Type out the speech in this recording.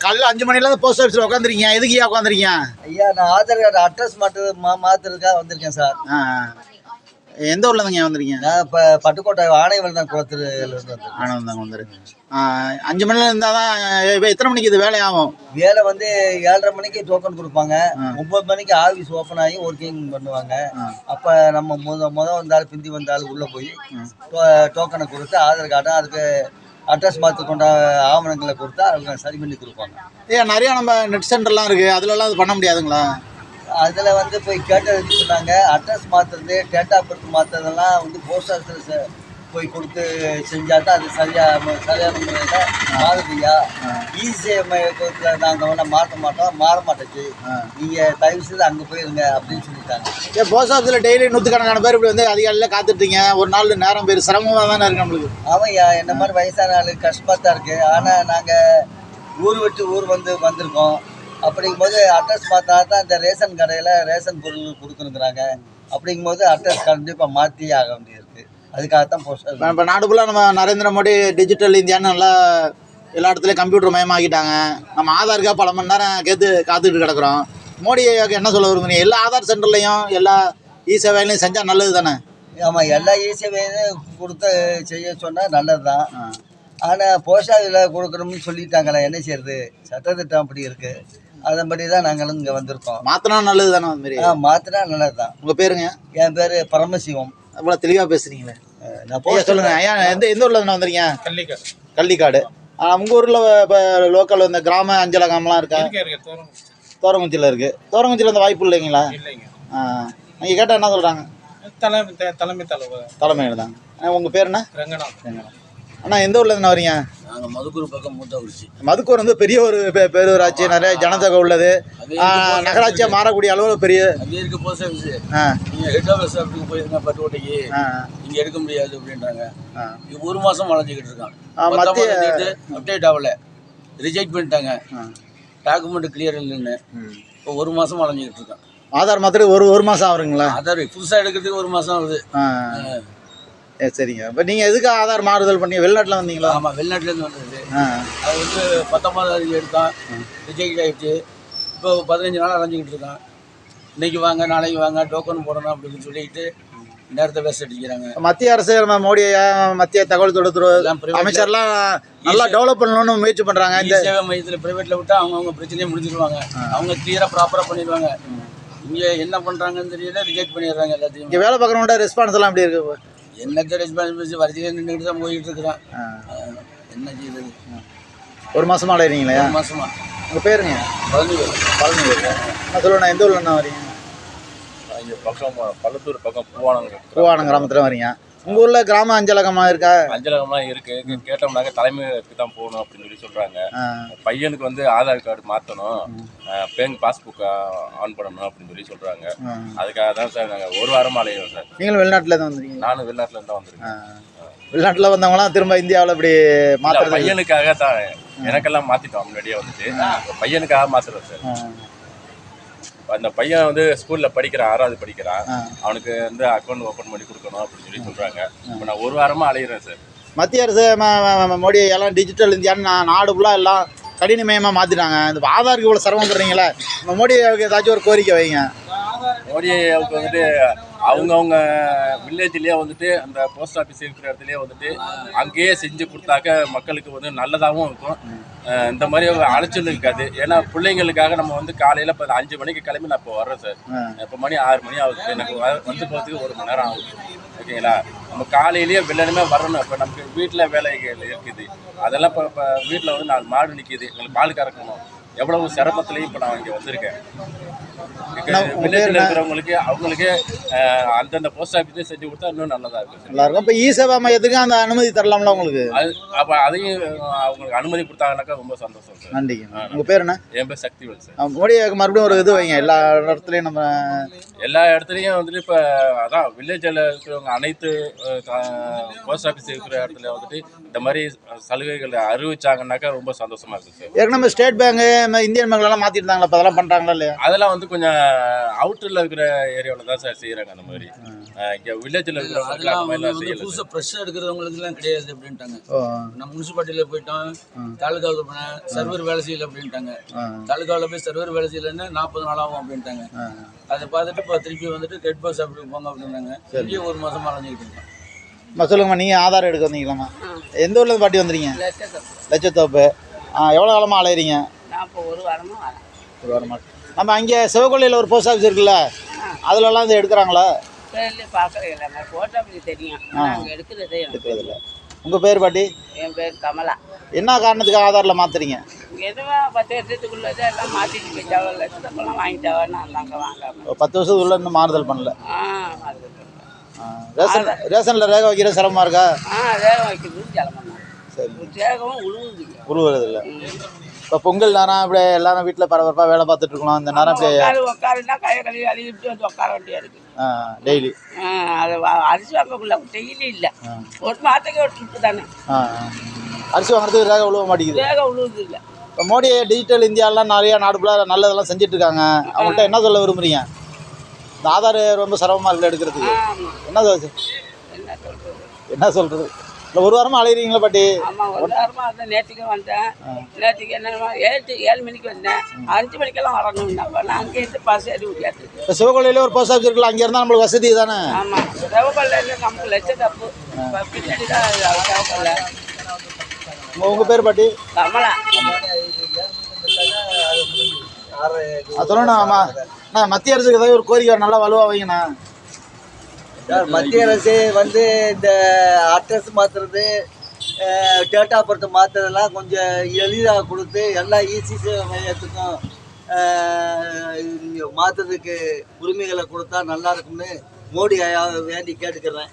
காலையில் 5 மணிலேருந்து போஸ்ட் ஆஃபீஸில் உட்காந்துருக்கீங்க. எதுக்கு உட்காந்துருக்கீங்க? ஐயா, நான் ஆதார் கார்டு அட்ரஸ் மாற்றுறதுக்காக வந்திருக்கேன் சார். எந்த ஊரில் தாங்க வந்துருக்கீங்க? நான் இப்போ பட்டுக்கோட்டை ஆணையவள் தான் குளத்துலேருந்து ஆனவன் தாங்க வந்துருக்கு. 5 மணில இருந்தால் தான். இப்போ எத்தனை மணிக்கு இது வேலை ஆகும்? வேலை வந்து 7:30 மணிக்கு டோக்கன் கொடுப்பாங்க. 9 மணிக்கு ஆஃபீஸ் ஓப்பன் ஆகி ஒர்க்கிங் பண்ணுவாங்க. அப்போ நம்ம முத வந்தாலும் பிந்தி வந்தாலும் உள்ளே போய் டோக்கனை கொடுத்து ஆதார் கார்டை அதுக்கு அட்ரஸ் மாற்ற கொண்ட ஆவணங்களை கொடுத்தா அவங்க சரி பண்ணி கொடுப்பாங்க. நிறையா நம்ம நெட் சென்டர்லாம் இருக்குது, அதுலலாம் அது பண்ண முடியாதுங்களா? அதில் வந்து போய் கேட்டதுன்னு சொன்னாங்க. அட்ரஸ் மாற்றுறது, டேட் ஆஃப் பர்த் மாற்றுறதெல்லாம் வந்து போஸ்ட் ஆஃபீஸில் போய் கொடுத்து செஞ்சால் தான் அது சரியான முறையில் மாறுதுயா. இசேவை மையத்தில் நாங்கள் வேணால் மாற்ற மாட்டோம், மாற மாட்டேச்சு, நீங்கள் தயவு செய்து அங்கே போயிருங்க அப்படின்னு சொல்லிட்டாங்க. போஸ்ட் ஆஃபீஸில் டெய்லி நூற்றுக்கணக்கான பேர் இப்படி வந்து அதிகாலையில் காத்துட்ருக்கீங்க. ஒரு நாள் நேரம் பேர் சிரமமாக தானே இருக்குது நம்மளுக்கு. ஆமாய்யா, என்ன மாதிரி வயசான ஆள் கஷ்டமாக தான் இருக்குது. ஆனால் நாங்கள் ஊர் விட்டு ஊர் வந்திருக்கோம். அப்படிங்கும்போது அட்ரஸ் மாற்றினா தான் இந்த ரேஷன் கடையில் ரேஷன் பொருள் கொடுக்குறோங்கிறாங்க. அப்படிங்கும்போது அட்ரஸ் கண்டிப்பாக மாற்றி ஆக வேண்டியிருக்கு. அதுக்காகத்தான் போஸ்ட். இப்போ நாடு ஃபுல்லாக நம்ம நரேந்திர மோடி டிஜிட்டல் இந்தியான்னு நல்லா எல்லா இடத்துலையும் கம்ப்யூட்டர் மயமாக்கிட்டாங்க. நம்ம ஆதாருக்காக பல மணி நேரம் காத்துக்கிட்டு கிடக்குறோம். மோடிக்கு என்ன சொல்ல விரும்புறீங்க? எல்லா ஆதார் சென்டர்லையும் எல்லா சேவையிலையும் செஞ்சால் நல்லது தானே? ஆமாம், எல்லா சேவையும் கொடுத்து செய்ய சொன்னால் நல்லது தான். ஆனால் போஸ்ட் ஆஃபீஸில் கொடுக்கணும்னு சொல்லிட்டாங்களே, என்ன செய்யறது? சட்டத்திட்டம் அப்படி இருக்குது. அதன்படி தான் நாங்களும் இங்கே வந்திருக்கோம். மாற்றினா நல்லது தானே? அது மாதிரி மாற்றினா நல்லது தான். உங்கள் பேருங்க? என் பேர் பரமசிவம். அவ்வளோ தெளிவாக பேசுகிறீங்களே. நான் போய் சொல்லுங்கள் ஐயா. எந்த ஊரில் தானே வந்துறீங்க? கள்ளிக்காடு. உங்கள் ஊரில் இப்போ லோக்கல் இந்த கிராம அஞ்சலகம்லாம் இருக்கா? தோரங்குச்சியில் இருக்குது. தோரங்குச்சியில் அந்த வாய்ப்பு இல்லைங்களா? நீங்கள் கேட்டால் என்ன சொல்கிறாங்க? தலைமையில் தாங்க. உங்கள் பேர் என்ன? ரங்கநாத். அண்ணா, எந்த ஊரில் தானே வரீங்க? நாங்கள் மதுக்கூர் பக்கம் மூத்தாக்குறிச்சி. மதுக்கூர் வந்து பெரிய ஒரு பேரூராட்சி, நிறைய ஜனத்தொகை உள்ளது. நகராட்சியாக மாறக்கூடிய அளவு பெரிய இருக்கு போஸ்ட் ஆஃபீஸ். நீங்கள் ஹெட் ஆஃபீஸ் ஆஃபீஸுக்கு போயிருங்க பட்டுக்கோட்டைக்கு, இங்கே எடுக்க முடியாது அப்படின்றாங்க. ஒரு மாதம் வளைஞ்சிக்கிட்டு இருக்கான். மத்திய அப்டேட் ஆகலை, ரிஜெக்ட் பண்ணிட்டாங்க. டாக்குமெண்ட் கிளியர் இல்லைன்னு இப்போ ஒரு மாதம் வளைஞ்சிக்கிட்டு இருக்கான். ஆதார் மாத்திரம் ஒரு மாதம் ஆகுங்களா? ஆதார் புதுசாக எடுக்கிறதுக்கு ஒரு மாதம் ஆகுது. சரிங்க. இப்போ நீங்கள் எதுக்கு ஆதார் மாறுதல் பண்ணி வெளிநாட்டில் வந்தீங்களா? ஆமாம், வெளிநாட்டிலேருந்து வந்தது. அது வந்து 19ஆம் எடுத்தான், ரிஜெக்ட் ஆகிடுச்சு. இப்போ 15 நாள் அலைஞ்சிக்கிட்டு இருக்கான். இன்றைக்கி வாங்க, நாளைக்கு வாங்க, டோக்கன் போடணும் அப்படின்னு சொல்லிட்டு நேரத்தை வேஸ்ட் அடிக்கிறாங்க. மத்திய அரசு நம்ம மோடி மத்திய தகவல் தொடர்பு அமைச்சர்லாம் நல்லா டெவலப் பண்ணணும்னு முயற்சி பண்ணுறாங்க. இந்த சேவை மையத்தில் ப்ரைவேட்டில் விட்டால் அவங்கவுங்க பிரச்சனையை முடிச்சிடுவாங்க. அவங்க கிளியராக ப்ராப்பராக பண்ணிடுவாங்க. இங்கே என்ன பண்ணுறாங்கன்னு தெரியல, ரிஜெக்ட் பண்ணிடுறாங்க எல்லாத்தையும். இங்கே வேலை பார்க்குறவங்களோட ரெஸ்பான்ஸ் எல்லாம் எப்படி இருக்குது? என்னத்தை ரெஸ்பான்சிபிலிட்டி வரிசையில் நின்றுட்டு தான் போயிட்டு இருக்கிறான். என்ன செய்யுது? ஒரு மாதமாக அலையிறீங்களா? ஒரு மாதமா. உங்கள் பேருங்க? பழனி. நான் சொல்லுவேன். எந்த ஊரில் என்ன வரீங்க? இங்கே பக்கம் பள்ளத்தூர் பக்கம் பூவானம் கிராமத்தில் வரீங்க. உங்கள் ஊரில் கிராம அஞ்சலகமாக இருக்கா? அஞ்சலகம்லாம் இருக்குது. கேட்டோம்னாக்க தலைமைக்கு தான் போகணும் அப்படின்னு சொல்லி சொல்கிறாங்க. பையனுக்கு வந்து ஆதார் கார்டு மாற்றணும், பேங்க் பாஸ்புக் ஆன் பண்ணணும் அப்படின்னு சொல்லி சொல்கிறாங்க. அதுக்காக தான் சார் நாங்கள் ஒரு வாரமாக அலையிறோம் சார். நீங்களும் வெளிநாட்டில் தான் வந்துருக்கீங்க? நானும் வெளிநாட்டில் தான் வந்துருக்கேன். வெளிநாட்டில் வந்தவங்களாம் திரும்ப இந்தியாவில் இப்படி மாற்ற பையனுக்காக தான். எனக்கெல்லாம் மாற்றிட்டோம் முன்னாடியே வந்துட்டு. பையனுக்காக மாற்றுறோம் சார். அந்த பையன் வந்து ஸ்கூலில் படிக்கிறான், 6வது படிக்கிறான். அவனுக்கு வந்து அக்கௌண்ட் ஓப்பன் பண்ணி கொடுக்கணும் அப்படின்னு சொல்லி சொல்கிறாங்க. இப்போ நான் ஒரு வாரமாக அலையிறேன் சார். மத்திய அரசு மோடி எல்லாம் டிஜிட்டல் இந்தியான்னு நாடு ஃபுல்லாக எல்லாம் கடினமயமாக மாற்றிட்டாங்க. இந்த ஆதாருக்கு இவ்வளோ சிரமம் பண்ணுறீங்களே, மோடிக்கு ஏதாச்சும் ஒரு கோரிக்கை வைங்க. மோடிக்கு வந்துட்டு அவங்கவுங்க வில்லேஜ்லேயே வந்துட்டு அந்த போஸ்ட் ஆஃபீஸ் இருக்கிற இடத்துலையே வந்துட்டு அங்கேயே செஞ்சு கொடுத்தாக்க மக்களுக்கு வந்து நல்லதாகவும் இருக்கும். இந்த மாதிரி அலைச்சல் இருக்காது. ஏன்னா பிள்ளைங்களுக்காக நம்ம வந்து காலையில் இப்போ 5 மணிக்கு கிளம்பி நான் இப்போ வர்றேன் சார். இப்போ மணி 6 மணி ஆகுது. எனக்கு வந்து போகிறதுக்கு 1 மணி நேரம் ஆகுது. ஓகேங்களா? நம்ம காலையிலேயே வெள்ளனமே வரணும். இப்போ நமக்கு வீட்டில் வேலைகள் இருக்குது. அதெல்லாம் இப்போ வீட்டில் வந்து 4 மாடு நிற்கிது, எங்களுக்கு பால் கறக்கணும். எவ்வளவு சிரமத்துலையும் இப்போ நான் இங்கே வந்திருக்கேன். வில்லேஜில் இருக்கிறவங்களுக்கு அவங்களுக்கு அந்தந்த போஸ்ட் ஆஃபீஸே செஞ்சு கொடுத்தா இன்னும் நல்லதாக இருக்குது. நல்லா இருக்கும். இப்போ சேவா மையத்துக்கு அந்த அனுமதி தரலாம்ல உங்களுக்கு? அப்போ அதையும் அவங்களுக்கு அனுமதி கொடுத்தாங்கன்னாக்கா ரொம்ப சந்தோஷம் சார். நன்றி. உங்கள் பேர் என்ன? என் பேர் சக்திவேல் சார். மோடிக்கு மறுபடியும் ஒரு இது வைங்க எல்லா இடத்துலையும். நம்ம எல்லா இடத்துலையும் வந்துட்டு இப்போ அதான் வில்லேஜில் இருக்கிறவங்க அனைத்து போஸ்ட் ஆஃபீஸ் இருக்கிற இடத்துல வந்துட்டு இந்த மாதிரி சலுகைகள் அறிவிச்சாங்கன்னாக்கா ரொம்ப சந்தோஷமா இருக்கும் சார். ஏற்கனவே ஸ்டேட் பேங்கு இந்தியன் பேங்க்லாம் மாற்றிருந்தாங்களா, இப்போ அதெல்லாம் பண்ணுறாங்களா இல்லையா? அதெல்லாம் வந்து கொஞ்சம் அவுட்டரில் இருக்கிற ஏரியாவில் தான் சார் செய்கிறாங்க அந்த மாதிரி. இங்கே வில்லேஜில் இருக்கிறவங்களுக்கு அந்த மாதிரிலாம் செய்யலை. புதுசாக ஃப்ரெஷ்ஷாக எடுக்கிறவங்களுக்குலாம் கிடையாது அப்படின்ட்டாங்க. ஓ நம்ம முனிசிபாலிட்டியில் போயிட்டோம், தாலுகாவில் போனேன், சர்வர் வேலை செய்யல அப்படின்ட்டாங்க. தாலுகாவில் போய் சர்வர் வேலை செய்யலன்னு 40 நாள் ஆகும் அப்படின்ட்டாங்க. அதை பார்த்துட்டு இப்போ திருப்பி வந்துட்டு ஹெட் பாஸ் ஆஃபீஸுக்கு போங்க அப்படின்னாங்க. திருப்பி 1 மாதமாக அலைஞ்சிக்கிட்டு இருக்கோம். சொல்லுங்கம்மா, நீங்கள் ஆதார் எடுக்க வந்தீங்களாம்மா? எந்த ஊர்லேருந்து பாட்டி வந்துறீங்க? லட்சத்தோப்பு. எவ்வளோ காலமாக அலையிறீங்க? நான் இப்போ 1 வாரமாக வரேன். 1 வாரமாக. நம்ம அங்கே சிவகொல்லையில் ஒரு போஸ்ட் ஆஃபீஸ் இருக்குல்ல, அதிலலாம் இது எடுக்கிறாங்களா? பார்க்குறது இல்லைங்க, ஃபோட்டோ அப்படி தெரியும், அங்கே எடுக்கிறதே எடுக்கிறதில்ல. உங்கள் பேர் பாட்டி? என் பேர் கமலா. என்ன காரணத்துக்கு ஆதாரில் மாற்றுறீங்க? எதுவும் 10 வருஷத்துக்குள்ளதே எல்லாம் மாற்றிட்டு போயிட்டாவோ, லட்சத்தப்பெல்லாம் வாங்கிட்டாவோன்னு அந்தாங்க வாங்காமல் 10 வருஷத்துக்குள்ளே இன்னும் மாறுதல் பண்ணல. அது ரேஷனில் ரேகை வைக்கிற சிரமமாக இருக்கா? ரேகம் வைக்கிறது சிரமம். சரி, ரேகமும் உழுவுது உருவதில்லை. இப்போ பொங்கல் நேரம் இப்படி எல்லாரும் வீட்டில் பரபரப்பாக வேலை பார்த்துட்டு இருக்கலாம். இந்த நேரம் இப்படி உட்காருன்னா கையை கழுவி அழுகிட்டு வந்து உட்கார வேண்டியா இருக்கு. டெய்லி அது அரிசி வாங்கக்குள்ள டெய்லி இல்லை, ஒரு மாதத்துக்கு ஒரு ட்ரிப்பு தானே. அரிசி வாங்குறதுக்கு ரேகை உழுவ மாட்டேங்குது. ரேகம் உழுவுது இல்லை. இப்போ மோடி டிஜிட்டல் இந்தியாலாம் நிறையா நாடு ஃபுல்லாக நல்லதெல்லாம் செஞ்சுட்டு இருக்காங்க. அவங்கள்ட்ட என்ன சொல்ல விரும்புறீங்க? இந்த ஆதார் ரொம்ப சிரமமாக இருக்குது எடுக்கிறதுக்கு. என்ன சொல்றது? என்ன சொல்கிறது? இல்லை 1 வாரமாக அலையிறீங்களா பாட்டி? ஆமாம், 1 வாரமாக வந்தேன். நேற்றுக்கு வந்தேன். நேற்றுக்கு என்னன்னா 7 மணிக்கு வந்தேன். 5 மணிக்கெல்லாம் வரணும்னா நான் அங்கேருந்து பாஸ் ஏறி முடியாது. இப்போ சிவகொல்லையில் ஒரு போஸ்ட் ஆஃபீஸ் இருக்குல்ல, அங்கே இருந்தால் நம்மளுக்கு வசதி தானே? ஆமாம், சிவகொல்லையில் நமக்கு லட்சத்தப்பு பின்னாடி தான் சிவகொல்லை. உங்கள் பேர் பாட்டி? கமலா. சொல்லணும். ஆமாம், நான் மத்திய அரசுக்கு ஏதாவது ஒரு கோரிக்கை நல்லா வலுவாக வைங்கண்ணா. சார், மத்திய அரசு வந்து இந்த அட்ரஸ் மாற்றுறது, டேட் ஆஃப் பர்த் மாற்றுறதெல்லாம் கொஞ்சம் எளிதாக கொடுத்து எல்லா இசிசி மையத்துக்கும் மாற்றுறதுக்கு உரிமைகளை கொடுத்தா நல்லா இருக்கும்னு மோடி ஐயாவை வேண்டி கேட்டுக்கிறேன்.